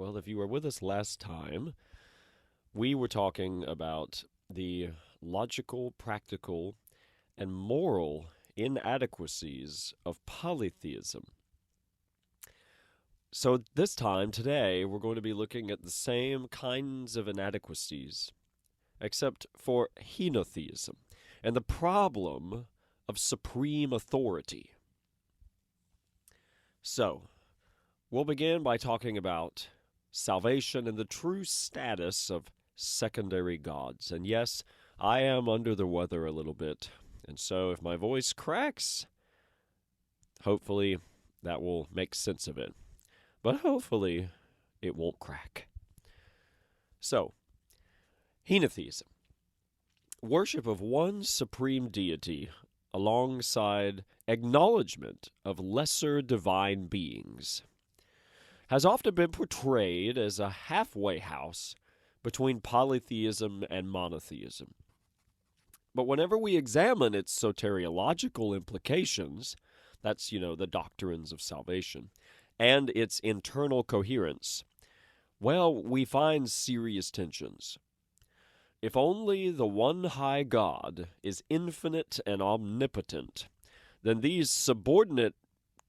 Well, if you were with us last time, we were talking about the logical, practical, and moral inadequacies of polytheism. So, this time, today, we're going to be looking at the same kinds of inadequacies, except for henotheism and the problem of supreme authority. So, we'll begin by talking about salvation and the true status of secondary gods. And yes, I am under the weather a little bit. And so if my voice cracks, hopefully that will make sense of it. But hopefully it won't crack. So, Henotheism. Worship of one supreme deity alongside acknowledgement of lesser divine beings has often been portrayed as a halfway house between polytheism and monotheism. But whenever we examine its soteriological implications, that's, the doctrines of salvation, and its internal coherence, well, we find serious tensions. If only the one high God is infinite and omnipotent, then these subordinate,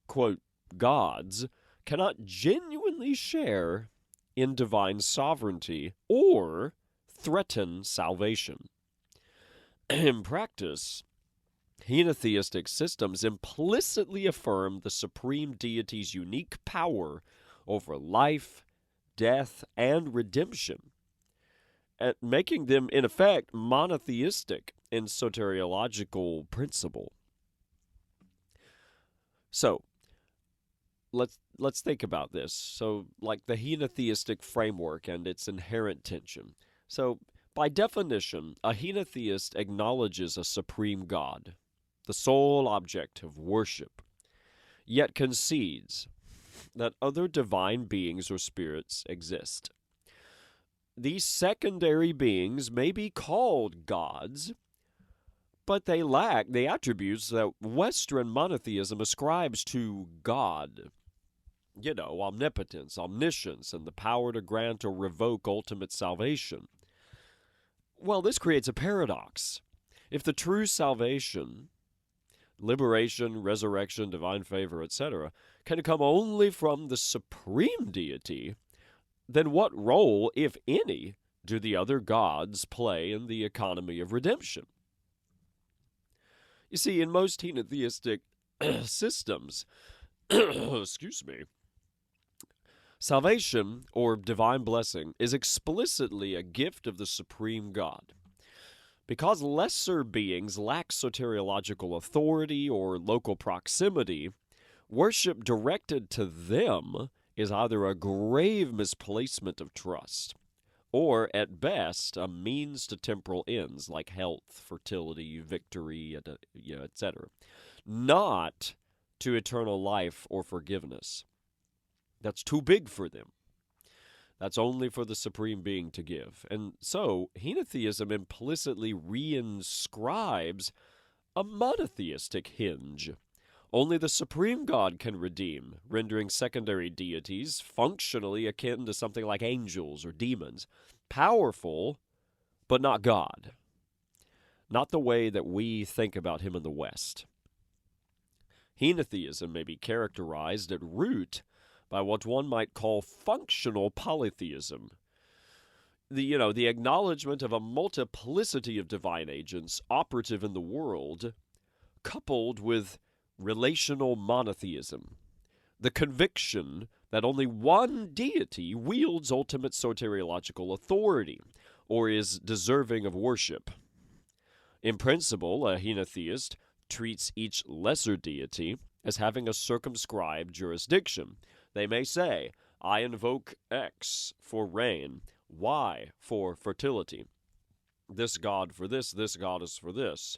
quote, gods cannot genuinely share in divine sovereignty or threaten salvation. In practice, henotheistic systems implicitly affirm the supreme deity's unique power over life, death, and redemption, making them, in effect, monotheistic in soteriological principle. So, let's think about this. So, like the henotheistic framework and its inherent tension. So, by definition, a henotheist acknowledges a supreme God, the sole object of worship, yet concedes that other divine beings or spirits exist. These secondary beings may be called gods, but they lack the attributes that Western monotheism ascribes to God. Omnipotence, omniscience, and the power to grant or revoke ultimate salvation. Well, this creates a paradox. If the true salvation, liberation, resurrection, divine favor, etc., can come only from the supreme deity, then what role, if any, do the other gods play in the economy of redemption? You see, in most henotheistic systems, excuse me, salvation, or divine blessing, is explicitly a gift of the supreme God. Because lesser beings lack soteriological authority or local proximity, worship directed to them is either a grave misplacement of trust, or, at best, a means to temporal ends like health, fertility, victory, etc., not to eternal life or forgiveness. That's too big for them. That's only for the Supreme Being to give. And so, henotheism implicitly reinscribes a monotheistic hinge. Only the Supreme God can redeem, rendering secondary deities functionally akin to something like angels or demons, powerful, but not God. Not the way that we think about him in the West. Henotheism may be characterized at root by what one might call functional polytheism. The acknowledgement of a multiplicity of divine agents operative in the world, coupled with relational monotheism, the conviction that only one deity wields ultimate soteriological authority, or is deserving of worship. In principle, a henotheist treats each lesser deity as having a circumscribed jurisdiction. They may say, I invoke X for rain, Y for fertility, this god for this goddess for this,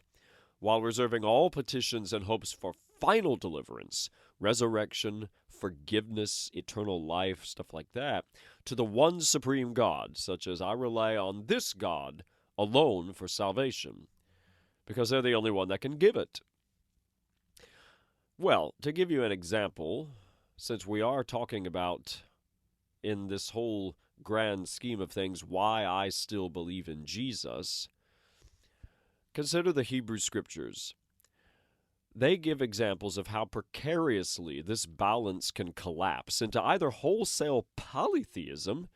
while reserving all petitions and hopes for final deliverance, resurrection, forgiveness, eternal life, stuff like that, to the one supreme God, such as I rely on this God alone for salvation, because they're the only one that can give it. Well, to give you an example, since we are talking about in this whole grand scheme of things why I still believe in Jesus, consider the Hebrew Scriptures. They give examples of how precariously this balance can collapse into either wholesale polytheism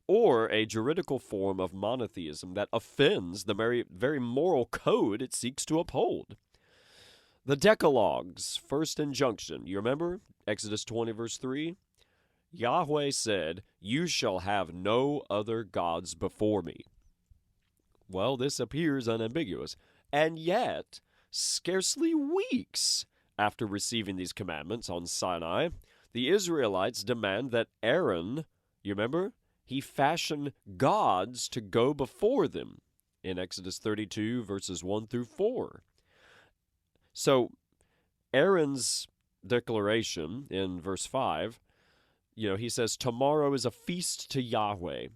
or a juridical form of monotheism that offends the very moral code it seeks to uphold. The Decalogue's first injunction, you remember? Exodus 20, verse 3? Yahweh said, "You shall have no other gods before me." Well, this appears unambiguous, and yet, scarcely weeks after receiving these commandments on Sinai, the Israelites demand that Aaron, you remember, he fashion gods to go before them in Exodus 32, verses 1 through 4. So, Aaron's declaration in verse 5, he says, "Tomorrow is a feast to Yahweh."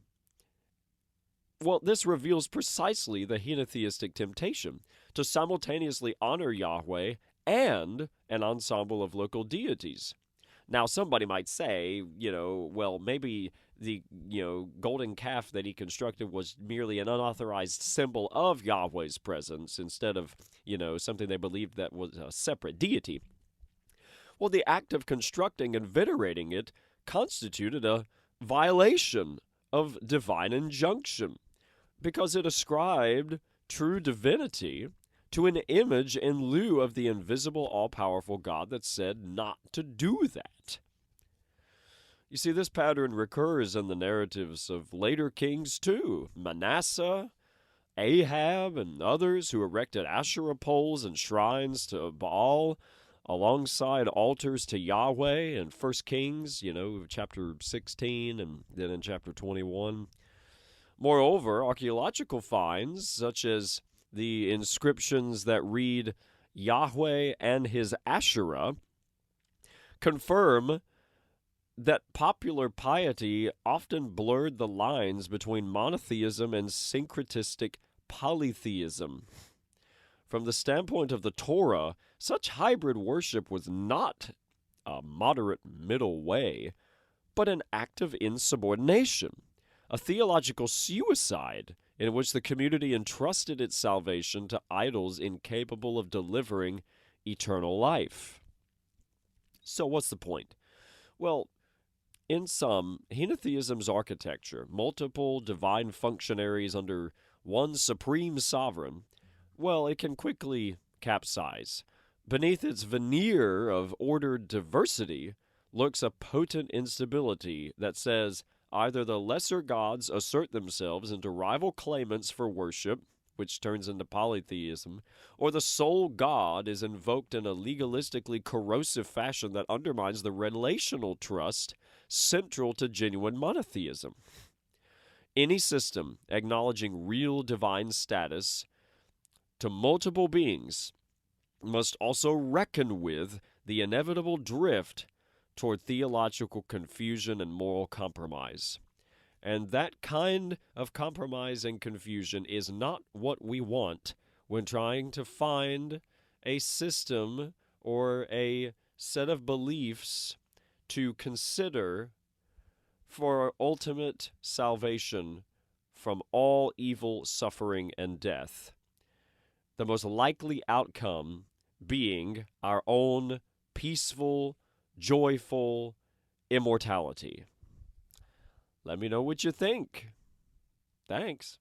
Well, this reveals precisely the henotheistic temptation to simultaneously honor Yahweh and an ensemble of local deities. Now, somebody might say, well, maybe the, golden calf that he constructed was merely an unauthorized symbol of Yahweh's presence instead of, something they believed that was a separate deity. Well, the act of constructing and venerating it constituted a violation of divine injunction, because it ascribed true divinity to an image in lieu of the invisible, all-powerful God that said not to do that. You see, this pattern recurs in the narratives of later kings too. Manasseh, Ahab, and others who erected Asherah poles and shrines to Baal alongside altars to Yahweh in 1 Kings, chapter 16 and then in chapter 21. Moreover, archaeological finds, such as the inscriptions that read Yahweh and his Asherah, confirm that popular piety often blurred the lines between monotheism and syncretistic polytheism. From the standpoint of the Torah, such hybrid worship was not a moderate middle way, but an act of insubordination, a theological suicide in which the community entrusted its salvation to idols incapable of delivering eternal life. So what's the point? Well, in sum, henotheism's architecture, multiple divine functionaries under one supreme sovereign, well, it can quickly capsize. Beneath its veneer of ordered diversity lurks a potent instability that says either the lesser gods assert themselves into rival claimants for worship, which turns into polytheism, or the sole God is invoked in a legalistically corrosive fashion that undermines the relational trust central to genuine monotheism. Any system acknowledging real divine status to multiple beings must also reckon with the inevitable drift toward theological confusion and moral compromise. And that kind of compromise and confusion is not what we want when trying to find a system or a set of beliefs to consider for our ultimate salvation from all evil, suffering, and death. The most likely outcome being our own peaceful, joyful immortality. Let me know what you think. Thanks.